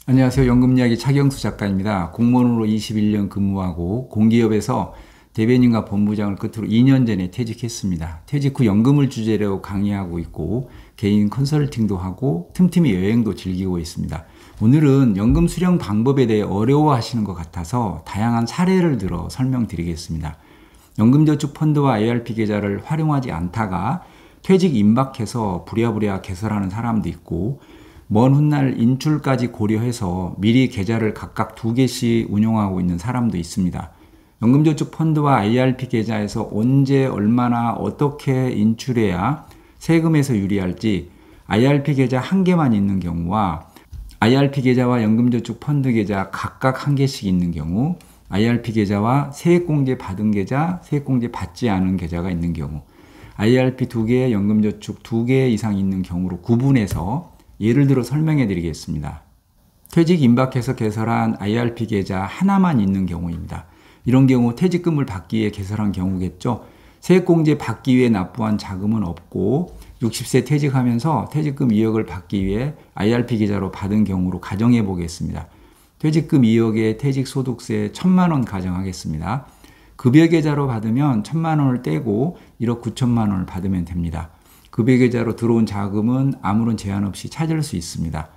안녕하세요. 연금이야기 차경수 작가입니다. 공무원으로 21년 근무하고 공기업에서 대변인과 본부장을 끝으로 2년 전에 퇴직했습니다. 퇴직 후 연금을 주제로 강의하고 있고 개인 컨설팅도 하고 틈틈이 여행도 즐기고 있습니다. 오늘은 연금 수령 방법에 대해 어려워하시는 것 같아서 다양한 사례를 들어 설명드리겠습니다. 연금저축펀드와 ARP 계좌를 활용하지 않다가 퇴직 임박해서 부랴부랴 개설하는 사람도 있고 먼 훗날 인출까지 고려해서 미리 계좌를 각각 2개씩 운용하고 있는 사람도 있습니다. 연금저축펀드와 ARP 계좌에서 언제 얼마나 어떻게 인출해야 세금에서 유리할지 IRP 계좌 1개만 있는 경우와 IRP 계좌와 연금저축펀드 계좌 각각 1개씩 있는 경우, IRP 계좌와 세액공제 받은 계좌, 세액공제 받지 않은 계좌가 있는 경우, IRP 2개, 연금저축 2개 이상 있는 경우로 구분해서 예를 들어 설명해 드리겠습니다. 퇴직 임박해서 개설한 IRP 계좌 하나만 있는 경우입니다. 이런 경우 퇴직금을 받기 위해 개설한 경우겠죠. 세액공제 받기 위해 납부한 자금은 없고 60세 퇴직하면서 퇴직금 2억을 받기 위해 IRP 계좌로 받은 경우로 가정해 보겠습니다. 퇴직금 2억에 퇴직소득세 1,000만 원 가정하겠습니다. 급여계좌로 받으면 1,000만 원을 떼고 1억 9천만 원을 받으면 됩니다. 급여계좌로 들어온 자금은 아무런 제한 없이 찾을 수 있습니다.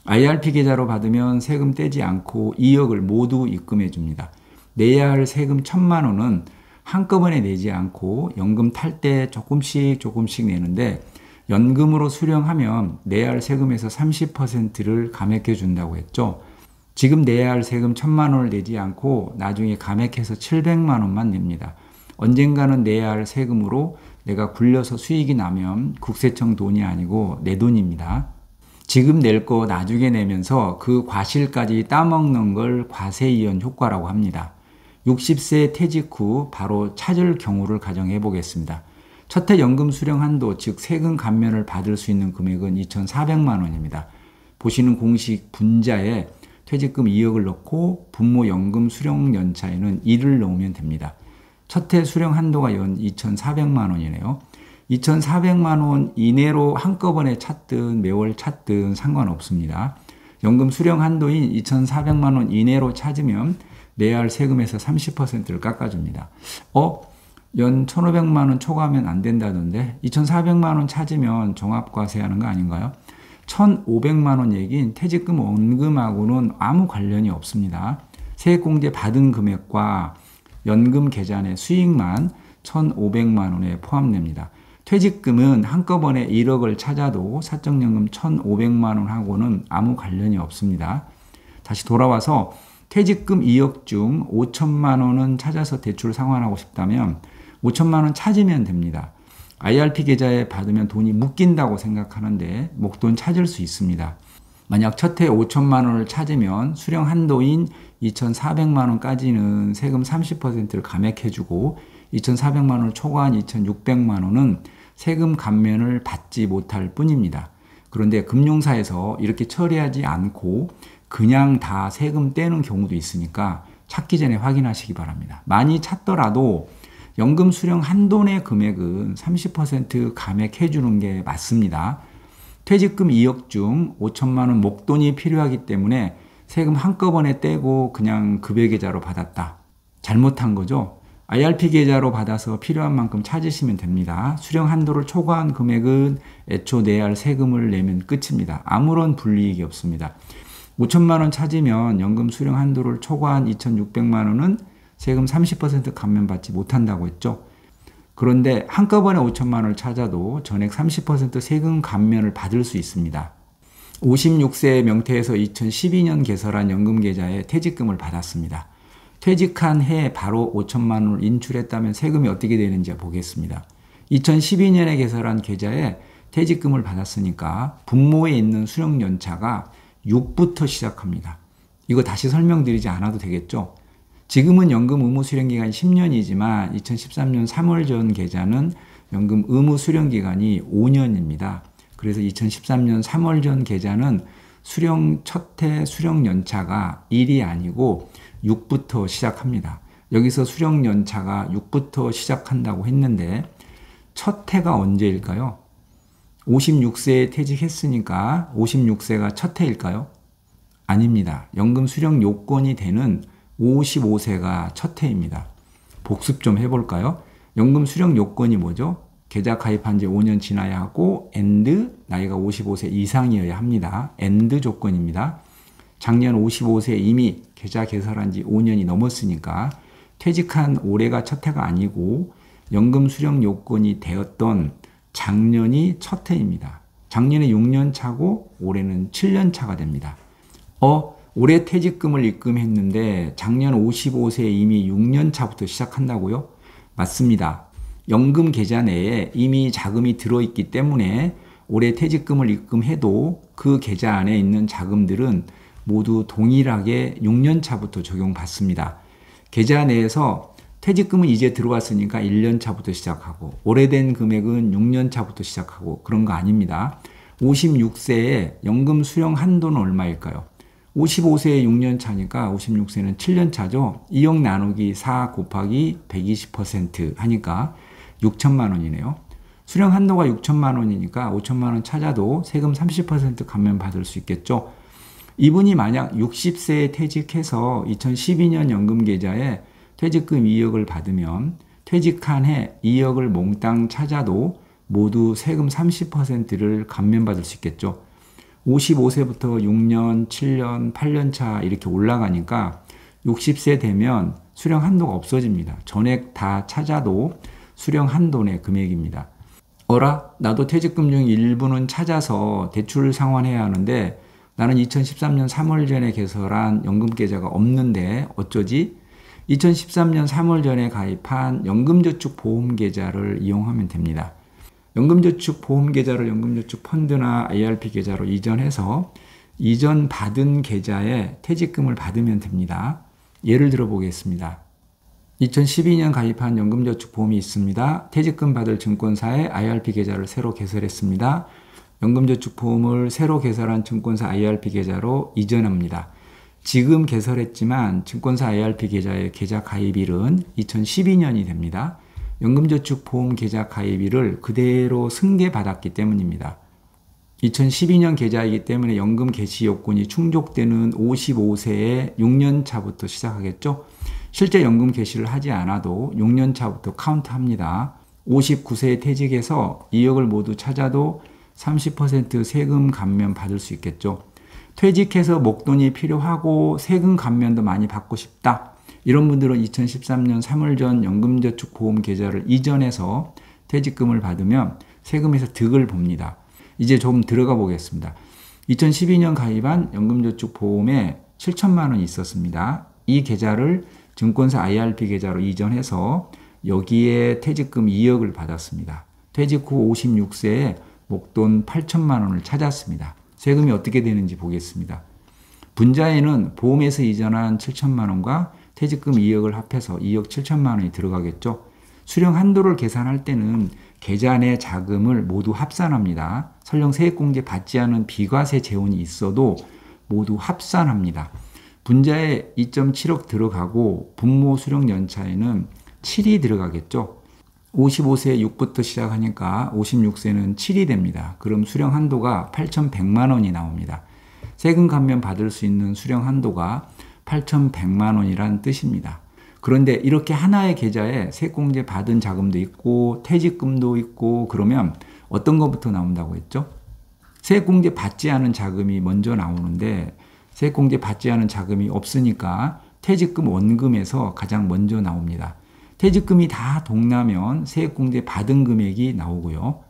IRP 계좌로 받으면 세금 떼지 않고 2억을 모두 입금해 줍니다. 내야 할 세금 1,000만 원은 한꺼번에 내지 않고 연금 탈 때 조금씩 내는데 연금으로 수령하면 내야 할 세금에서 30%를 감액해 준다고 했죠. 지금 내야 할 세금 1,000만 원을 내지 않고 나중에 감액해서 700만 원만 냅니다. 언젠가는 내야 할 세금으로 내가 굴려서 수익이 나면 국세청 돈이 아니고 내 돈입니다. 지금 낼 거 나중에 내면서 그 과실까지 따먹는 걸 과세이연 효과라고 합니다. 60세 퇴직 후 바로 찾을 경우를 가정해 보겠습니다. 첫해 연금 수령 한도, 즉 세금 감면을 받을 수 있는 금액은 2,400만 원입니다. 보시는 공식 분자에 퇴직금 2억을 넣고 분모 연금 수령 연차에는 1을 넣으면 됩니다. 첫해 수령 한도가 연 2,400만 원이네요. 2,400만 원 이내로 한꺼번에 찾든 매월 찾든 상관없습니다. 연금 수령 한도인 2,400만 원 이내로 찾으면 내야 할 세금에서 30%를 깎아줍니다. 연 1,500만 원 초과하면 안 된다던데 2,400만 원 찾으면 종합과세하는 거 아닌가요? 1,500만 원 얘기인 퇴직금 원금하고는 아무 관련이 없습니다. 세액공제 받은 금액과 연금 계좌 내 수익만 1,500만 원에 포함됩니다. 퇴직금은 한꺼번에 1억을 찾아도 사적연금 1,500만 원하고는 아무 관련이 없습니다. 다시 돌아와서 퇴직금 2억 중 5천만 원은 찾아서 대출 상환하고 싶다면 5천만 원 찾으면 됩니다. IRP 계좌에 받으면 돈이 묶인다고 생각하는데 목돈 찾을 수 있습니다. 만약 첫해 5천만 원을 찾으면 수령 한도인 2,400만 원까지는 세금 30%를 감액해주고 2,400만 원을 초과한 2,600만 원은 세금 감면을 받지 못할 뿐입니다. 그런데 금융사에서 이렇게 처리하지 않고 그냥 다 세금 떼는 경우도 있으니까 찾기 전에 확인하시기 바랍니다. 많이 찾더라도 연금 수령 한도 내 금액은 30% 감액해 주는 게 맞습니다. 퇴직금 2억 중 5천만 원 목돈이 필요하기 때문에 세금 한꺼번에 떼고 그냥 급여계좌로 받았다. 잘못한 거죠. IRP 계좌로 받아서 필요한 만큼 찾으시면 됩니다. 수령 한도를 초과한 금액은 애초 내야 할 세금을 내면 끝입니다. 아무런 불이익이 없습니다. 5천만 원 찾으면 연금 수령 한도를 초과한 2,600만 원은 세금 30% 감면받지 못한다고 했죠. 그런데 한꺼번에 5천만 원을 찾아도 전액 30% 세금 감면을 받을 수 있습니다. 56세 명태에서 2012년 개설한 연금계좌에 퇴직금을 받았습니다. 퇴직한 해에 바로 5천만 원을 인출했다면 세금이 어떻게 되는지 보겠습니다. 2012년에 개설한 계좌에 퇴직금을 받았으니까 분모에 있는 수령연차가 6부터 시작합니다. 이거 다시 설명드리지 않아도 되겠죠? 지금은 연금 의무 수령 기간이 10년이지만 2013년 3월 전 계좌는 연금 의무 수령 기간이 5년입니다. 그래서 2013년 3월 전 계좌는 수령 첫해 수령 연차가 1이 아니고 6부터 시작합니다. 여기서 수령 연차가 6부터 시작한다고 했는데 첫 해가 언제일까요? 56세에 퇴직했으니까 56세가 첫 해일까요? 아닙니다. 연금 수령 요건이 되는 55세가 첫 해입니다. 복습 좀 해볼까요? 연금 수령 요건이 뭐죠? 계좌 가입한 지 5년 지나야 하고 and 나이가 55세 이상이어야 합니다. and 조건입니다. 작년 55세에 이미 계좌 개설한 지 5년이 넘었으니까 퇴직한 올해가 첫 해가 아니고 연금 수령 요건이 되었던 작년이 첫 해입니다. 작년에 6년 차고 올해는 7년 차가 됩니다. 올해 퇴직금을 입금했는데 작년 55세에 이미 6년 차부터 시작한다고요? 맞습니다. 연금 계좌 내에 이미 자금이 들어있기 때문에 올해 퇴직금을 입금해도 그 계좌 안에 있는 자금들은 모두 동일하게 6년 차부터 적용받습니다. 계좌 내에서 퇴직금은 이제 들어왔으니까 1년 차부터 시작하고 오래된 금액은 6년 차부터 시작하고 그런 거 아닙니다. 56세에 연금 수령 한도는 얼마일까요? 55세에 6년 차니까 56세는 7년 차죠. 2억 나누기 4 곱하기 120% 하니까 6천만 원이네요. 수령 한도가 6천만 원이니까 5천만 원 찾아도 세금 30% 감면 받을 수 있겠죠. 이분이 만약 60세에 퇴직해서 2012년 연금 계좌에 퇴직금 2억을 받으면 퇴직한 해 2억을 몽땅 찾아도 모두 세금 30%를 감면받을 수 있겠죠. 55세부터 6년, 7년, 8년 차 이렇게 올라가니까 60세 되면 수령 한도가 없어집니다. 전액 다 찾아도 수령 한도 내 금액입니다. 나도 퇴직금 중 일부는 찾아서 대출 상환해야 하는데 나는 2013년 3월 전에 개설한 연금 계좌가 없는데 어쩌지? 2013년 3월 전에 가입한 연금저축보험 계좌를 이용하면 됩니다. 연금저축보험 계좌를 연금저축펀드나 IRP 계좌로 이전해서 이전 받은 계좌에 퇴직금을 받으면 됩니다. 예를 들어 보겠습니다. 2012년 가입한 연금저축보험이 있습니다. 퇴직금 받을 증권사에 IRP 계좌를 새로 개설했습니다. 연금저축보험을 새로 개설한 증권사 IRP 계좌로 이전합니다. 지금 개설했지만 증권사 IRP 계좌의 계좌 가입일은 2012년이 됩니다. 연금저축보험 계좌 가입일을 그대로 승계받았기 때문입니다. 2012년 계좌이기 때문에 연금 개시 요건이 충족되는 55세에 6년 차부터 시작하겠죠. 실제 연금 개시를 하지 않아도 6년 차부터 카운트합니다. 59세에 퇴직해서 2억을 모두 찾아도 30% 세금 감면 받을 수 있겠죠. 퇴직해서 목돈이 필요하고 세금 감면도 많이 받고 싶다. 이런 분들은 2013년 3월 전 연금저축보험 계좌를 이전해서 퇴직금을 받으면 세금에서 득을 봅니다. 이제 좀 들어가 보겠습니다. 2012년 가입한 연금저축보험에 7천만 원이 있었습니다. 이 계좌를 증권사 IRP 계좌로 이전해서 여기에 퇴직금 2억을 받았습니다. 퇴직 후 56세에 목돈 8천만 원을 찾았습니다. 세금이 어떻게 되는지 보겠습니다. 분자에는 보험에서 이전한 7천만 원과 퇴직금 2억을 합해서 2억 7천만 원이 들어가겠죠. 수령 한도를 계산할 때는 계좌 내 자금을 모두 합산합니다. 설령 세액공제 받지 않은 비과세 재원이 있어도 모두 합산합니다. 분자에 2.7억 들어가고 분모 수령 연차에는 7이 들어가겠죠. 55세 6부터 시작하니까 56세는 7이 됩니다. 그럼 수령 한도가 8,100만 원이 나옵니다. 세금 감면 받을 수 있는 수령 한도가 8,100만 원이란 뜻입니다. 그런데 이렇게 하나의 계좌에 세액공제 받은 자금도 있고 퇴직금도 있고 그러면 어떤 것부터 나온다고 했죠? 세액공제 받지 않은 자금이 먼저 나오는데 세액공제 받지 않은 자금이 없으니까 퇴직금 원금에서 가장 먼저 나옵니다. 퇴직금이 다 동나면 세액공제 받은 금액이 나오고요.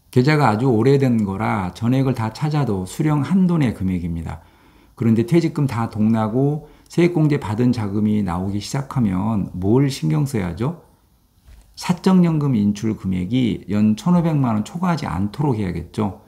계좌가 아주 오래된 거라 전액을 다 찾아도 수령 한도 내 금액입니다. 그런데 퇴직금 다 동나고 세액공제 받은 자금이 나오기 시작하면 뭘 신경 써야죠? 사적연금 인출 금액이 연 1,500만 원 초과하지 않도록 해야겠죠.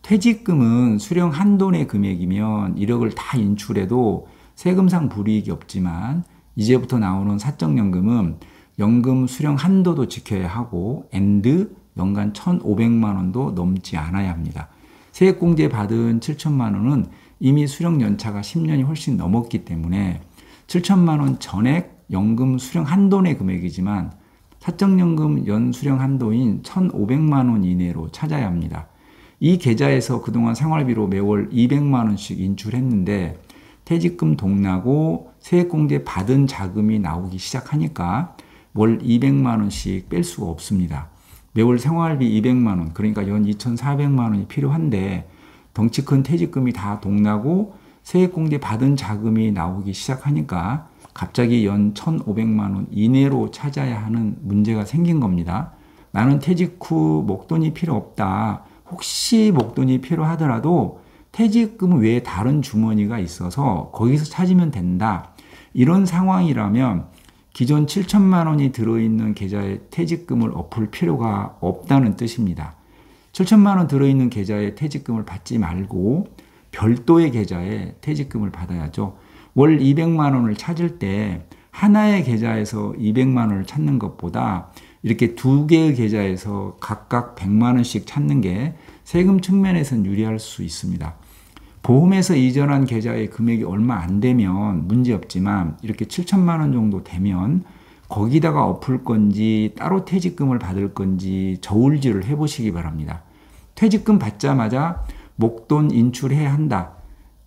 퇴직금은 수령 한도 내 금액이면 1억을 다 인출해도 세금상 불이익이 없지만 이제부터 나오는 사적연금은 연금 수령 한도도 지켜야 하고 and 연간 1,500만 원도 넘지 않아야 합니다. 세액공제 받은 7천만 원은 이미 수령 연차가 10년이 훨씬 넘었기 때문에 7천만 원 전액 연금 수령 한도 내 금액이지만 사적연금 연 수령 한도인 1,500만 원 이내로 찾아야 합니다. 이 계좌에서 그동안 생활비로 매월 200만 원씩 인출했는데 퇴직금 동나고 세액공제 받은 자금이 나오기 시작하니까 월 200만 원씩 뺄 수가 없습니다. 매월 생활비 200만 원, 그러니까 연 2,400만 원이 필요한데 덩치 큰 퇴직금이 다 동나고 세액공제 받은 자금이 나오기 시작하니까 갑자기 연 1,500만 원 이내로 찾아야 하는 문제가 생긴 겁니다. 나는 퇴직 후 목돈이 필요 없다. 혹시 목돈이 필요하더라도 퇴직금 외에 다른 주머니가 있어서 거기서 찾으면 된다. 이런 상황이라면 기존 7천만 원이 들어있는 계좌에 퇴직금을 엎을 필요가 없다는 뜻입니다. 7천만 원 들어있는 계좌에 퇴직금을 받지 말고 별도의 계좌에 퇴직금을 받아야죠. 월 200만 원을 찾을 때 하나의 계좌에서 200만 원을 찾는 것보다 이렇게 두 개의 계좌에서 각각 100만 원씩 찾는 게 세금 측면에서는 유리할 수 있습니다. 보험에서 이전한 계좌의 금액이 얼마 안 되면 문제없지만 이렇게 7천만 원 정도 되면 거기다가 엎을 건지 따로 퇴직금을 받을 건지 저울질을 해보시기 바랍니다. 퇴직금 받자마자 목돈 인출해야 한다.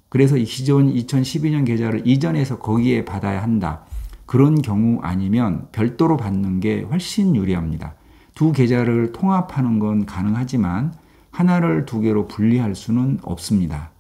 그래서 기존 2012년 계좌를 이전해서 거기에 받아야 한다. 그런 경우 아니면 별도로 받는 게 훨씬 유리합니다. 두 계좌를 통합하는 건 가능하지만 하나를 두 개로 분리할 수는 없습니다.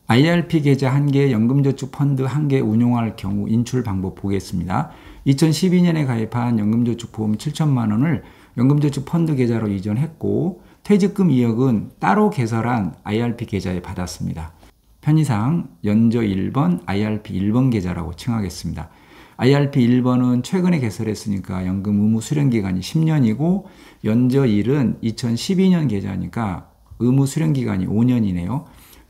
IRP 계좌 1개, 연금저축펀드 1개 운용할 경우 인출 방법 보겠습니다. 2012년에 가입한 연금저축보험 7천만 원을 연금저축펀드 계좌로 이전했고 퇴직금 2억은 따로 개설한 IRP 계좌에 받았습니다. 편의상 연저 1번, IRP 1번 계좌라고 칭하겠습니다. IRP 1번은 최근에 개설했으니까 연금 의무 수령 기간이 10년이고 연저 1은 2012년 계좌니까 의무 수령 기간이 5년이네요.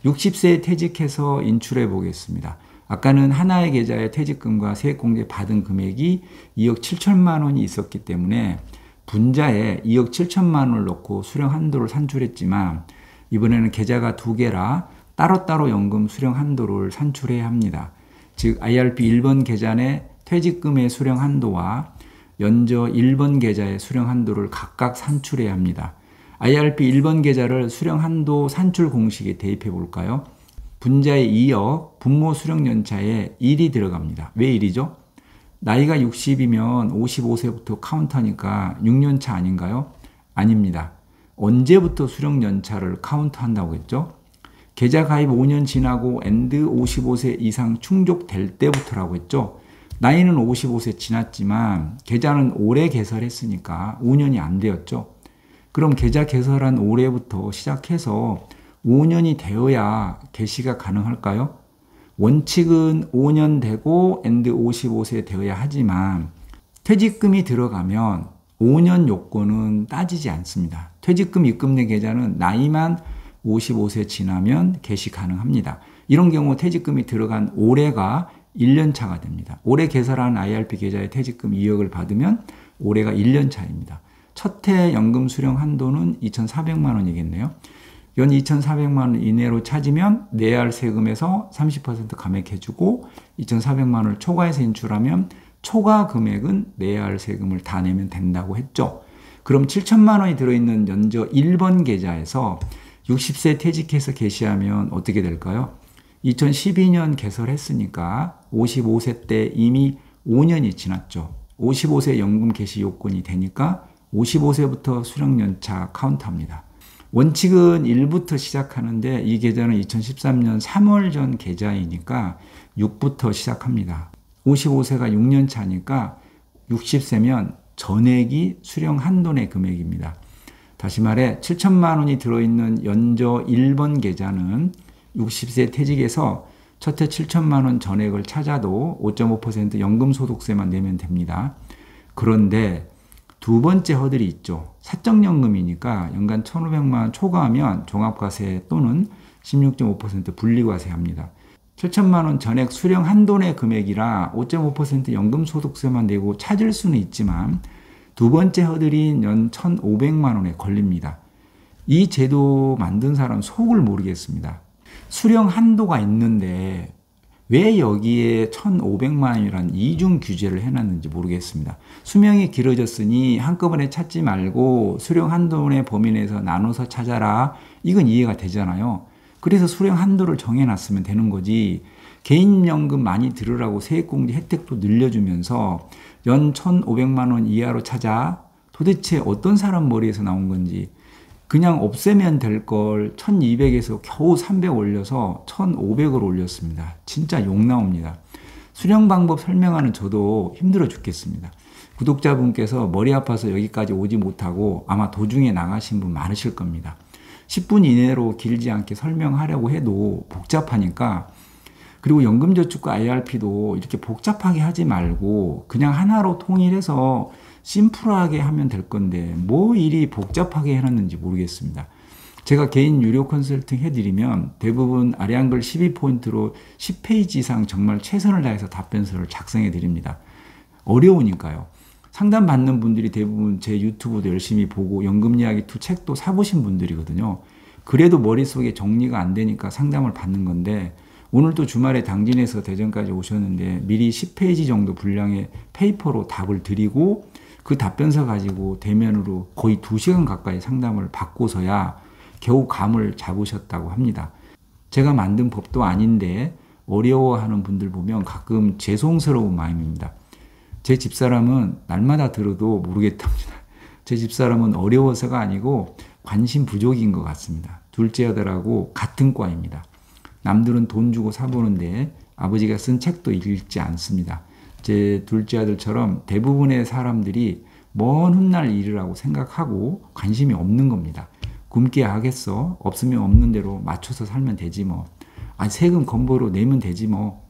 60세에 퇴직해서 인출해 보겠습니다. 아까는 하나의 계좌에 퇴직금과 세액공제 받은 금액이 2억 7천만 원이 있었기 때문에 분자에 2억 7천만 원을 넣고 수령 한도를 산출했지만 이번에는 계좌가 두 개라 따로따로 연금 수령 한도를 산출해야 합니다. 즉 IRP 1번 계좌 내 퇴직금의 수령 한도와 연저 1번 계좌의 수령 한도를 각각 산출해야 합니다. IRP 1번 계좌를 수령 한도 산출 공식에 대입해 볼까요? 분자의 2억, 분모 수령 연차에 1이 들어갑니다. 왜 1이죠? 나이가 60이면 55세부터 카운트하니까 6년차 아닌가요? 아닙니다. 언제부터 수령 연차를 카운트한다고 했죠? 계좌 가입 5년 지나고 엔드 55세 이상 충족될 때부터라고 했죠? 나이는 55세 지났지만 계좌는 올해 개설했으니까 5년이 안 되었죠? 그럼 계좌 개설한 올해부터 시작해서 5년이 되어야 개시가 가능할까요? 원칙은 5년 되고 엔드 55세 되어야 하지만 퇴직금이 들어가면 5년 요건은 따지지 않습니다. 퇴직금 입금된 계좌는 나이만 55세 지나면 개시 가능합니다. 이런 경우 퇴직금이 들어간 올해가 1년 차가 됩니다. 올해 개설한 IRP 계좌에 퇴직금 2억을 받으면 올해가 1년 차입니다. 첫 해 연금 수령 한도는 2,400만 원이겠네요. 연 2,400만 원 이내로 찾으면 내야 할 세금에서 30% 감액해주고 2,400만 원을 초과해서 인출하면 초과 금액은 내야 할 세금을 다 내면 된다고 했죠. 그럼 7천만 원이 들어있는 연저 1번 계좌에서 60세 퇴직해서 개시하면 어떻게 될까요? 2012년 개설했으니까 55세 때 이미 5년이 지났죠. 55세 연금 개시 요건이 되니까 55세부터 수령연차 카운트합니다. 원칙은 1부터 시작하는데 이 계좌는 2013년 3월 전 계좌이니까 6부터 시작합니다. 55세가 6년 차니까 60세면 전액이 수령 한도내 금액입니다. 다시 말해 7천만 원이 들어있는 연저 1번 계좌는 60세 퇴직해서 첫 해 7천만 원 전액을 찾아도 5.5% 연금소득세만 내면 됩니다. 그런데 두 번째 허들이 있죠. 사적연금이니까 연간 1,500만 원 초과하면 종합과세 또는 16.5% 분리과세 합니다. 7천만 원 전액 수령 한도내 금액이라 5.5% 연금소득세만 내고 찾을 수는 있지만 두 번째 허들인 연 1,500만 원에 걸립니다. 이 제도 만든 사람 속을 모르겠습니다. 수령 한도가 있는데 왜 여기에 1,500만 원이라는 이중 규제를 해놨는지 모르겠습니다. 수명이 길어졌으니 한꺼번에 찾지 말고 수령 한도의 범위 내에서 나눠서 찾아라. 이건 이해가 되잖아요. 그래서 수령 한도를 정해놨으면 되는 거지. 개인연금 많이 들으라고 세액공제 혜택도 늘려주면서 연 1,500만 원 이하로 찾아 도대체 어떤 사람 머리에서 나온 건지 그냥 없애면 될 걸 1,200에서 겨우 300 올려서 1,500을 올렸습니다. 진짜 욕 나옵니다. 수령 방법 설명하는 저도 힘들어 죽겠습니다. 구독자분께서 머리 아파서 여기까지 오지 못하고 아마 도중에 나가신 분 많으실 겁니다. 10분 이내로 길지 않게 설명하려고 해도 복잡하니까, 그리고 연금저축과 IRP도 이렇게 복잡하게 하지 말고 그냥 하나로 통일해서 심플하게 하면 될 건데 뭐 일이 복잡하게 해놨는지 모르겠습니다. 제가 개인 유료 컨설팅 해드리면 대부분 아래한글 12포인트로 10페이지 이상 정말 최선을 다해서 답변서를 작성해 드립니다. 어려우니까요. 상담받는 분들이 대부분 제 유튜브도 열심히 보고 연금이야기 2 책도 사보신 분들이거든요. 그래도 머릿속에 정리가 안 되니까 상담을 받는 건데, 오늘도 주말에 당진에서 대전까지 오셨는데 미리 10페이지 정도 분량의 페이퍼로 답을 드리고 그 답변서 가지고 대면으로 거의 2시간 가까이 상담을 받고서야 겨우 감을 잡으셨다고 합니다. 제가 만든 법도 아닌데 어려워하는 분들 보면 가끔 죄송스러운 마음입니다. 제 집사람은 날마다 들어도 모르겠답니다. 제 집사람은 어려워서가 아니고 관심 부족인 것 같습니다. 둘째 아들하고 같은 과입니다. 남들은 돈 주고 사보는데 아버지가 쓴 책도 읽지 않습니다. 제 둘째 아들처럼 대부분의 사람들이 먼 훗날 일이라고 생각하고 관심이 없는 겁니다. 굶게 하겠어? 없으면 없는 대로 맞춰서 살면 되지 뭐. 세금 건보로 내면 되지 뭐.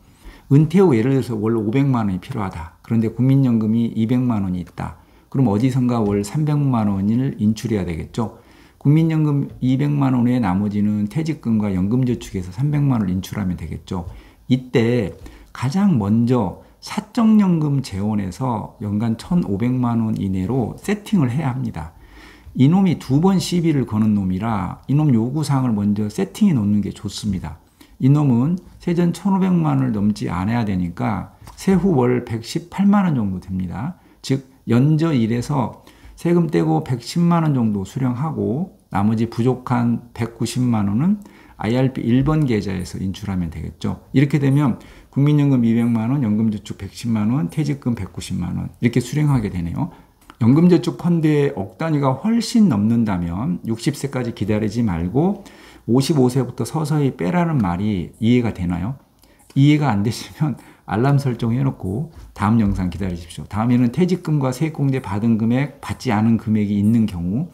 은퇴 후 예를 들어서 월 500만 원이 필요하다. 그런데 국민연금이 200만 원이 있다. 그럼 어디선가 월 300만 원을 인출해야 되겠죠. 국민연금 200만 원 외에 나머지는 퇴직금과 연금저축에서 300만 원을 인출하면 되겠죠. 이때 가장 먼저 사적연금 재원에서 연간 1,500만 원 이내로 세팅을 해야 합니다. 이놈이 2번 시비를 거는 놈이라 이놈 요구사항을 먼저 세팅해 놓는 게 좋습니다. 이놈은 세전 1,500만 원을 넘지 않아야 되니까 세후 월 118만 원 정도 됩니다. 즉 연저 1에서 세금 떼고 110만 원 정도 수령하고 나머지 부족한 190만 원은 IRP 1번 계좌에서 인출하면 되겠죠. 이렇게 되면 국민연금 200만 원, 연금저축 110만 원, 퇴직금 190만 원 이렇게 수령하게 되네요. 연금저축 펀드의 억 단위가 훨씬 넘는다면 60세까지 기다리지 말고 55세부터 서서히 빼라는 말이 이해가 되나요? 이해가 안 되시면 알람 설정해놓고 다음 영상 기다리십시오. 다음에는 퇴직금과 세액공제 받은 금액, 받지 않은 금액이 있는 경우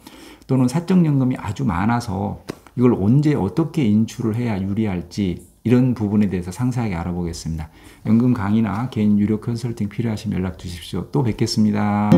또는 사적연금이 아주 많아서 이걸 언제 어떻게 인출을 해야 유리할지 이런 부분에 대해서 상세하게 알아보겠습니다. 연금 강의나 개인 유료 컨설팅 필요하시면 연락 주십시오. 또 뵙겠습니다.